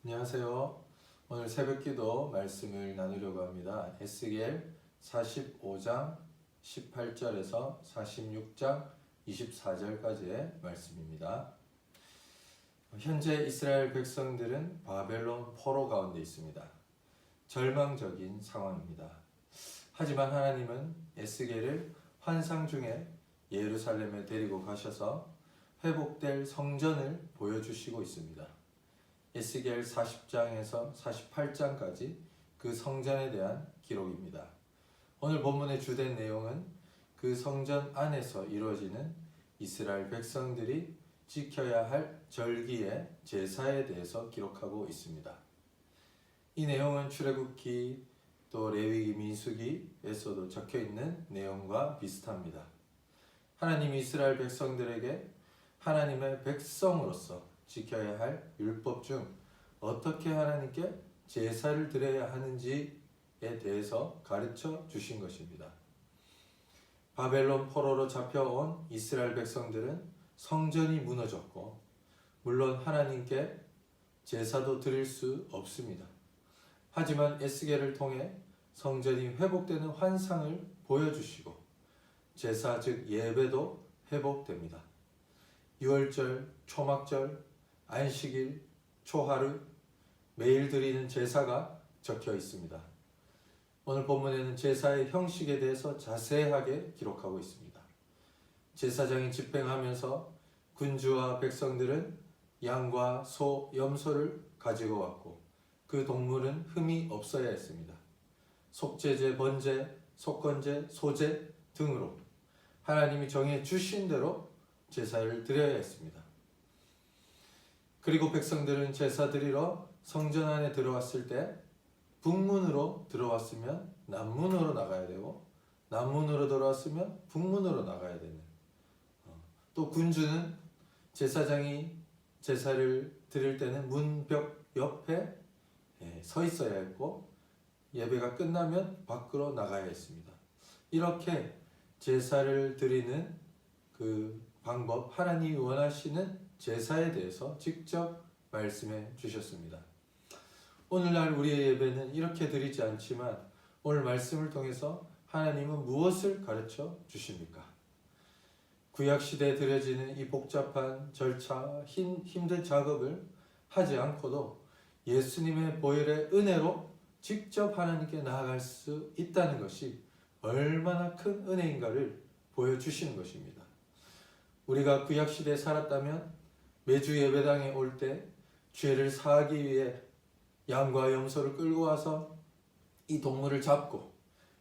안녕하세요. 오늘 새벽기도 말씀을 나누려고 합니다. 에스겔 45장 18절에서 46장 24절까지의 말씀입니다. 현재 이스라엘 백성들은 바벨론 포로 가운데 있습니다. 절망적인 상황입니다. 하지만 하나님은 에스겔을 환상 중에 예루살렘에 데리고 가셔서 회복될 성전을 보여주시고 있습니다. 에스겔 40장에서 48장까지 그 성전에 대한 기록입니다. 오늘 본문의 주된 내용은 그 성전 안에서 이루어지는 이스라엘 백성들이 지켜야 할 절기의 제사에 대해서 기록하고 있습니다. 이 내용은 출애굽기 또 레위기 민수기에서도 적혀 있는 내용과 비슷합니다. 하나님이 이스라엘 백성들에게 하나님의 백성으로서 지켜야 할 율법 중 어떻게 하나님께 제사를 드려야 하는지에 대해서 가르쳐 주신 것입니다. 바벨론 포로로 잡혀온 이스라엘 백성들은 성전이 무너졌고 물론 하나님께 제사도 드릴 수 없습니다. 하지만 에스겔을 통해 성전이 회복되는 환상을 보여주시고 제사 즉 예배도 회복됩니다. 유월절, 초막절, 안식일, 초하루, 매일 드리는 제사가 적혀 있습니다. 오늘 본문에는 제사의 형식에 대해서 자세하게 기록하고 있습니다. 제사장이 집행하면서 군주와 백성들은 양과 소, 염소를 가지고 왔고 그 동물은 흠이 없어야 했습니다. 속죄제, 번제, 속건제, 소제 등으로 하나님이 정해 주신 대로 제사를 드려야 했습니다. 그리고 백성들은 제사 드리러 성전 안에 들어왔을 때 북문으로 들어왔으면 남문으로 나가야 되고 남문으로 들어왔으면 북문으로 나가야 되는, 또 군주는 제사장이 제사를 드릴 때는 문벽 옆에 서 있어야 했고 예배가 끝나면 밖으로 나가야 했습니다. 이렇게 제사를 드리는 그 방법, 하나님이 원하시는 제사에 대해서 직접 말씀해 주셨습니다. 오늘날 우리의 예배는 이렇게 드리지 않지만 오늘 말씀을 통해서 하나님은 무엇을 가르쳐 주십니까? 구약시대에 드려지는 이 복잡한 절차, 힘든 작업을 하지 않고도 예수님의 보혈의 은혜로 직접 하나님께 나아갈 수 있다는 것이 얼마나 큰 은혜인가를 보여주시는 것입니다. 우리가 구약시대에 살았다면 매주 예배당에 올 때 죄를 사하기 위해 양과 염소를 끌고 와서 이 동물을 잡고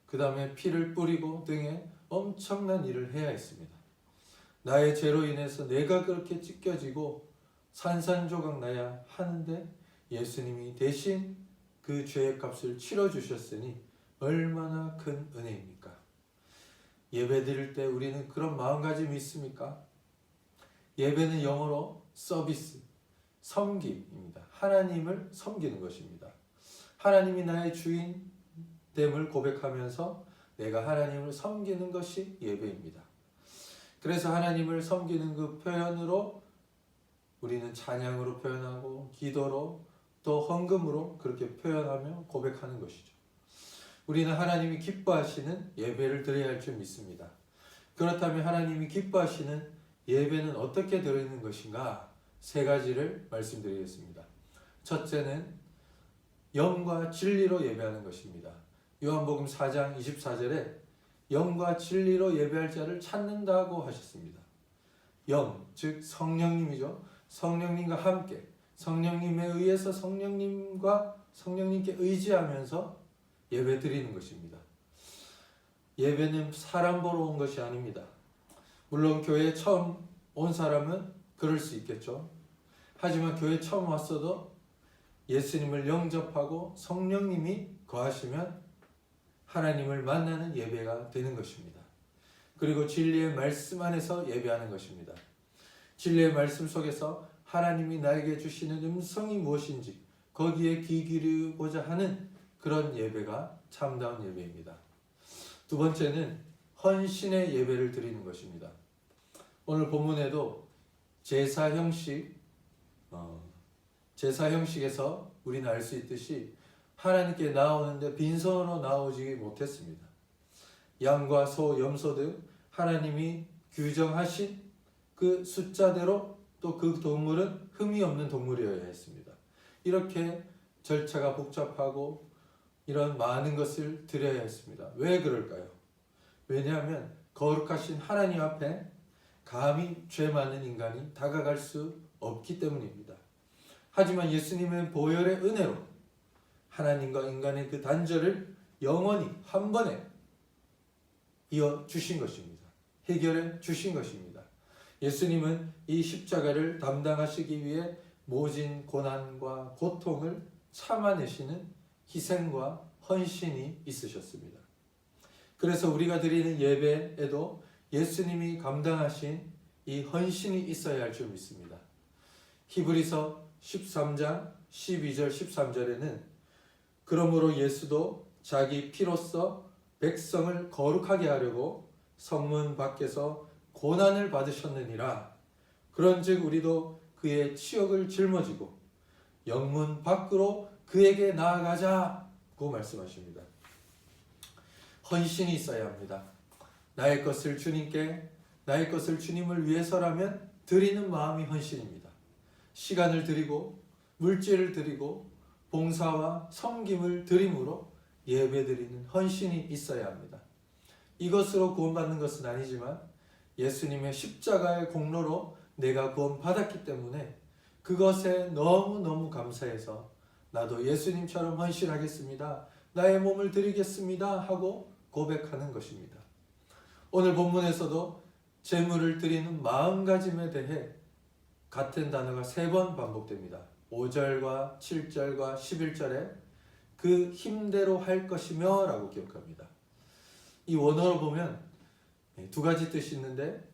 그 다음에 피를 뿌리고 등의 엄청난 일을 해야 했습니다. 나의 죄로 인해서 내가 그렇게 찢겨지고 산산조각 나야 하는데 예수님이 대신 그 죄의 값을 치러주셨으니 얼마나 큰 은혜입니까? 예배 드릴 때 우리는 그런 마음가짐이 있습니까? 예배는 영어로 서비스, 섬김입니다. 하나님을 섬기는 것입니다. 하나님이 나의 주인됨을 고백하면서 내가 하나님을 섬기는 것이 예배입니다. 그래서 하나님을 섬기는 그 표현으로 우리는 찬양으로 표현하고 기도로 또 헌금으로 그렇게 표현하며 고백하는 것이죠. 우리는 하나님이 기뻐하시는 예배를 드려야 할 줄 믿습니다. 그렇다면 하나님이 기뻐하시는 예배는 어떻게 드리는 것인가? 세 가지를 말씀드리겠습니다. 첫째는 영과 진리로 예배하는 것입니다. 요한복음 4장 24절에 영과 진리로 예배할 자를 찾는다고 하셨습니다. 영, 즉 성령님이죠. 성령님과 함께 성령님에 의해서 성령님께 의지하면서 예배 드리는 것입니다. 예배는 사람 보러 온 것이 아닙니다. 물론 교회에 처음 온 사람은 그럴 수 있겠죠. 하지만 교회에 처음 왔어도 예수님을 영접하고 성령님이 거하시면 하나님을 만나는 예배가 되는 것입니다. 그리고 진리의 말씀 안에서 예배하는 것입니다. 진리의 말씀 속에서 하나님이 나에게 주시는 음성이 무엇인지 거기에 귀 기울이고자 하는 그런 예배가 참다운 예배입니다. 두 번째는 헌신의 예배를 드리는 것입니다. 오늘 본문에도 제사 형식, 제사 형식에서 우리는 알 수 있듯이 하나님께 나오는데 빈손으로 나오지 못했습니다. 양과 소, 염소 등 하나님이 규정하신 그 숫자대로 또 그 동물은 흠이 없는 동물이어야 했습니다. 이렇게 절차가 복잡하고 이런 많은 것을 드려야 했습니다. 왜 그럴까요? 왜냐하면 거룩하신 하나님 앞에 감히 죄 많은 인간이 다가갈 수 없기 때문입니다. 하지만 예수님의 보혈의 은혜로 하나님과 인간의 그 단절을 영원히 한 번에 이어 주신 것입니다. 해결해 주신 것입니다. 예수님은 이 십자가를 담당하시기 위해 모진 고난과 고통을 참아내시는 희생과 헌신이 있으셨습니다. 그래서 우리가 드리는 예배에도 예수님이 감당하신 이 헌신이 있어야 할 줄 믿습니다. 히브리서 13장 12절 13절에는 그러므로 예수도 자기 피로써 백성을 거룩하게 하려고 성문 밖에서 고난을 받으셨느니라. 그런즉 우리도 그의 치욕을 짊어지고 영문 밖으로 그에게 나아가자고 말씀하십니다. 헌신이 있어야 합니다. 나의 것을 주님께, 나의 것을 주님을 위해서라면 드리는 마음이 헌신입니다. 시간을 드리고 물질을 드리고 봉사와 섬김을 드림으로 예배드리는 헌신이 있어야 합니다. 이것으로 구원받는 것은 아니지만 예수님의 십자가의 공로로 내가 구원받았기 때문에 그것에 너무너무 감사해서 나도 예수님처럼 헌신하겠습니다. 나의 몸을 드리겠습니다 하고 고백하는 것입니다. 오늘 본문에서도 제물을 드리는 마음가짐에 대해 같은 단어가 3번 반복됩니다. 5절과 7절과 11절에 그 힘대로 할 것이며 라고 기록합니다. 이 원어로 보면 2가지 뜻이 있는데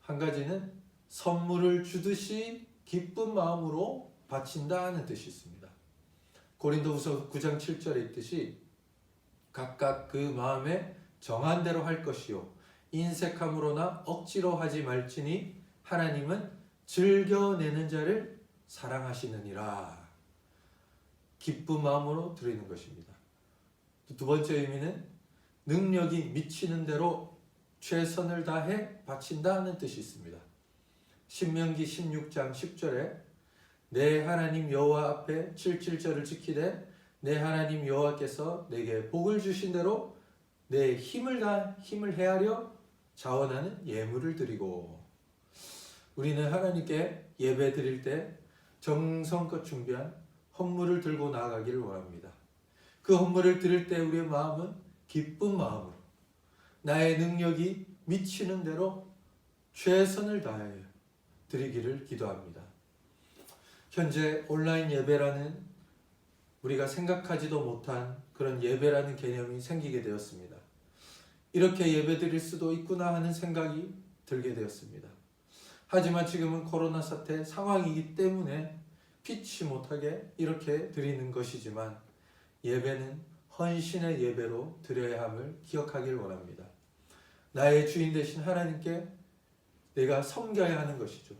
한 가지는 선물을 주듯이 기쁜 마음으로 바친다는 뜻이 있습니다. 고린도후서 9장 7절에 있듯이 각각 그 마음에 정한 대로 할 것이요 인색함으로나 억지로 하지 말지니 하나님은 즐겨내는 자를 사랑하시느니라. 기쁜 마음으로 드리는 것입니다. 두 번째 의미는 능력이 미치는 대로 최선을 다해 바친다는 뜻이 있습니다. 신명기 16장 10절에 내 하나님 여호와 앞에 7절을 지키되 내 하나님 여호와께서 내게 복을 주신 대로 내 힘을 헤아려 자원하는 예물을 드리고. 우리는 하나님께 예배 드릴 때 정성껏 준비한 헌물을 들고 나아가기를 원합니다. 그 헌물을 드릴 때 우리의 마음은 기쁜 마음으로 나의 능력이 미치는 대로 최선을 다하여 드리기를 기도합니다. 현재 온라인 예배라는 우리가 생각하지도 못한 그런 예배라는 개념이 생기게 되었습니다. 이렇게 예배 드릴 수도 있구나 하는 생각이 들게 되었습니다. 하지만 지금은 코로나 사태 상황이기 때문에 피치 못하게 이렇게 드리는 것이지만 예배는 헌신의 예배로 드려야 함을 기억하길 원합니다. 나의 주인 되신 하나님께 내가 섬겨야 하는 것이죠.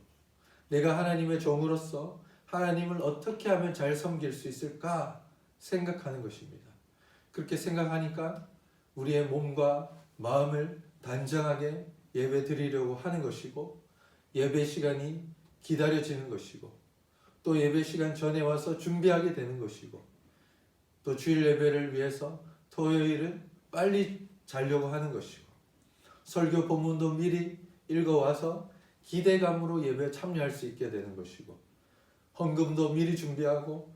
내가 하나님의 종으로서 하나님을 어떻게 하면 잘 섬길 수 있을까 생각하는 것입니다. 그렇게 생각하니까 우리의 몸과 마음을 단정하게 예배 드리려고 하는 것이고 예배 시간이 기다려지는 것이고 또 예배 시간 전에 와서 준비하게 되는 것이고 또 주일 예배를 위해서 토요일은 빨리 자려고 하는 것이고 설교 본문도 미리 읽어와서 기대감으로 예배에 참여할 수 있게 되는 것이고 헌금도 미리 준비하고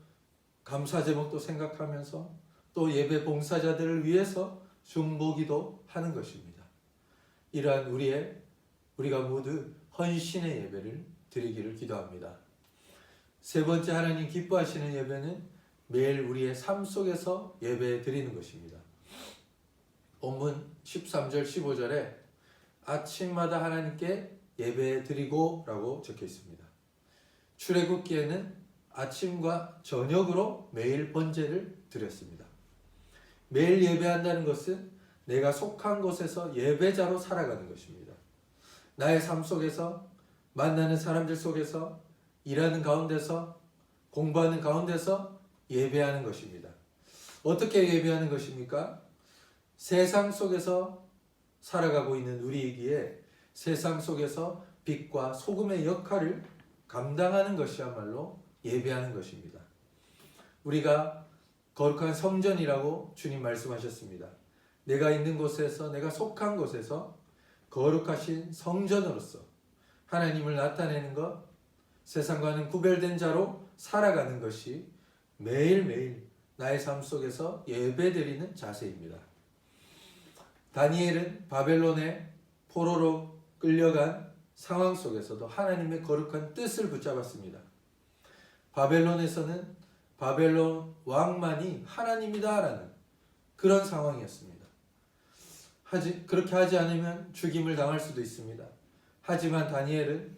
감사 제목도 생각하면서 또 예배 봉사자들을 위해서 중보기도 하는 것입니다. 이러한 우리가 모두 헌신의 예배를 드리기를 기도합니다. 세 번째 하나님 기뻐하시는 예배는 매일 우리의 삶 속에서 예배 드리는 것입니다. 본문 13절 15절에 아침마다 하나님께 예배 드리고 라고 적혀 있습니다. 출애굽기에는 아침과 저녁으로 매일 번제를 드렸습니다. 매일 예배한다는 것은 내가 속한 곳에서 예배자로 살아가는 것입니다. 나의 삶 속에서 만나는 사람들 속에서 일하는 가운데서 공부하는 가운데서 예배하는 것입니다. 어떻게 예배하는 것입니까? 세상 속에서 살아가고 있는 우리이기에 세상 속에서 빛과 소금의 역할을 감당하는 것이야말로 예배하는 것입니다. 우리가 거룩한 성전이라고 주님 말씀하셨습니다. 내가 있는 곳에서, 내가 속한 곳에서 거룩하신 성전으로서 하나님을 나타내는 것, 세상과는 구별된 자로 살아가는 것이 매일매일 나의 삶 속에서 예배드리는 자세입니다. 다니엘은 바벨론의 포로로 끌려간 상황 속에서도 하나님의 거룩한 뜻을 붙잡았습니다. 바벨론에서는 바벨론 왕만이 하나님이다라는 그런 상황이었습니다. 그렇게 하지 않으면 죽임을 당할 수도 있습니다. 하지만 다니엘은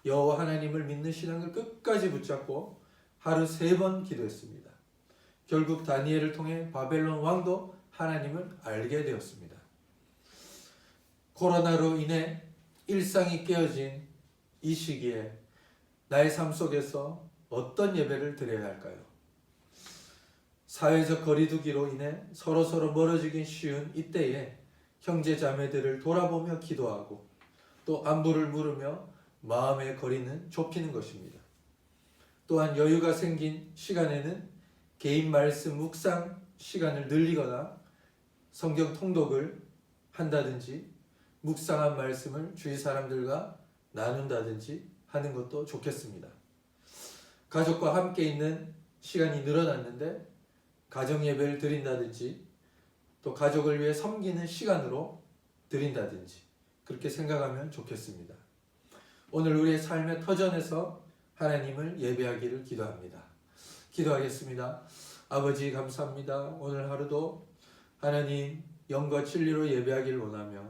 여호와 하나님을 믿는 신앙을 끝까지 붙잡고 하루 3번 기도했습니다. 결국 다니엘을 통해 바벨론 왕도 하나님을 알게 되었습니다. 코로나로 인해 일상이 깨어진 이 시기에 나의 삶 속에서 어떤 예배를 드려야 할까요? 사회적 거리두기로 인해 서로 멀어지기 쉬운 이때에 형제 자매들을 돌아보며 기도하고 또 안부를 물으며 마음의 거리는 좁히는 것입니다. 또한 여유가 생긴 시간에는 개인 말씀 묵상 시간을 늘리거나 성경 통독을 한다든지 묵상한 말씀을 주위 사람들과 나눈다든지 하는 것도 좋겠습니다. 가족과 함께 있는 시간이 늘어났는데 가정 예배를 드린다든지 또 가족을 위해 섬기는 시간으로 드린다든지 그렇게 생각하면 좋겠습니다. 오늘 우리의 삶의 터전에서 하나님을 예배하기를 기도합니다. 기도하겠습니다. 아버지 감사합니다. 오늘 하루도 하나님 영과 진리로 예배하기를 원하며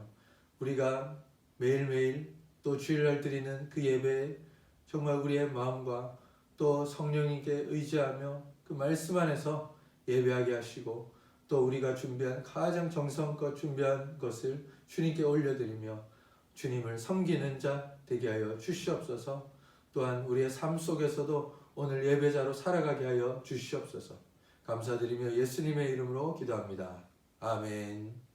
우리가 매일매일 또 주일날 드리는 그 예배에 정말 우리의 마음과 또 성령님께 의지하며 그 말씀 안에서 예배하게 하시고 또 우리가 준비한 가장 정성껏 준비한 것을 주님께 올려드리며 주님을 섬기는 자 되게 하여 주시옵소서. 또한 우리의 삶 속에서도 오늘 예배자로 살아가게 하여 주시옵소서. 감사드리며 예수님의 이름으로 기도합니다. 아멘.